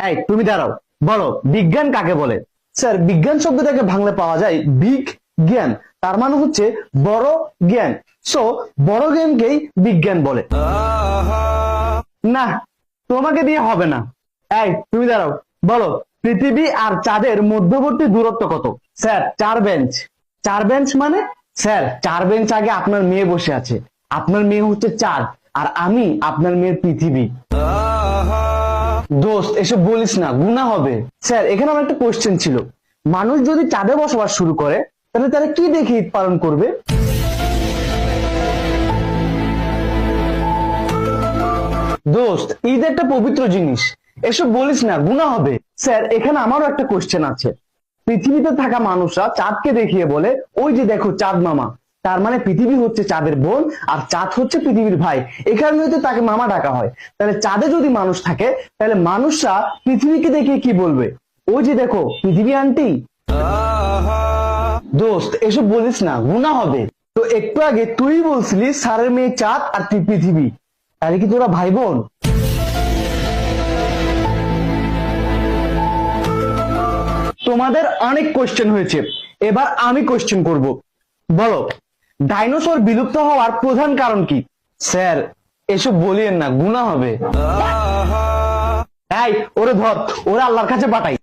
এই তুমি দাঁড়াও, বলো বিজ্ঞান কাকে বলে? স্যার, বিজ্ঞান শব্দটাকে ভাঙলে পাওয়া যায় বিগ জ্ঞান, তার মানে হচ্ছে বড় জ্ঞান। সো বড় জ্ঞানকেই বিজ্ঞান বলে। না, তোমাকে দিয়ে হবে না। এই তুমি দাঁড়াও, বলো পৃথিবী আর চাঁদের মধ্যবর্তী দূরত্ব কত? Sir, 4 bench. 4 বেঞ্চ মানে? স্যার, 4 বেঞ্চ আগে আপনার মেয়ে বসে আছে, আপনার মেয়ে হচ্ছে 4, আর আমি আপনার মেয়ের পৃথিবী। দোস্ত, এসব বলিস না, গুনাহ হবে। স্যার, এখানে আমার একটা কোশ্চেন ছিল, মানুষ যদি চাঁদে বসবাস শুরু করে তাহলে তারা কি দেখে ঈদ পালন করবে? দোস্ত, ঈদ একটা পবিত্র জিনিস, এসব বলিস না, গুনাহ হবে। স্যার, এখানে আমারও একটা কোশ্চেন আছে, পৃথিবীতে থাকা মানুষরা চাঁদকে দেখিয়ে বলে ওই যে দেখো চাঁদ মামা, তার মানে পৃথিবী হচ্ছে চাঁদের বোন আর চাঁদ হচ্ছে পৃথিবীর ভাই, এই কারণে তো তাকে মামা ডাকা হয়। তাহলে চাঁদে যদি মানুষ থাকে তাহলে মানুষরা পৃথিবীকে দেখিয়ে কি বলবে? ওই যে দেখো পৃথিবী আন্টি। দোস্ত, এসব বলিস না, গুনাহ হবে। তো একটু আগে তুই বলছিলি স্যারের মেয়ে চাঁদ আর তুই পৃথিবী, তাহলে কি তোরা ভাই বোন? তোমাদের অনেক কোশ্চেন হয়েছে, এবার আমি কোশ্চেন করব। বলো, ডাইনোসর বিলুপ্ত হওয়ার প্রধান কারণ কি? স্যার, এসব বলিয়েন না, গুনাহ হবে। এই ওরে ধর, ওরে আল্লাহর কাছে পাঠাই।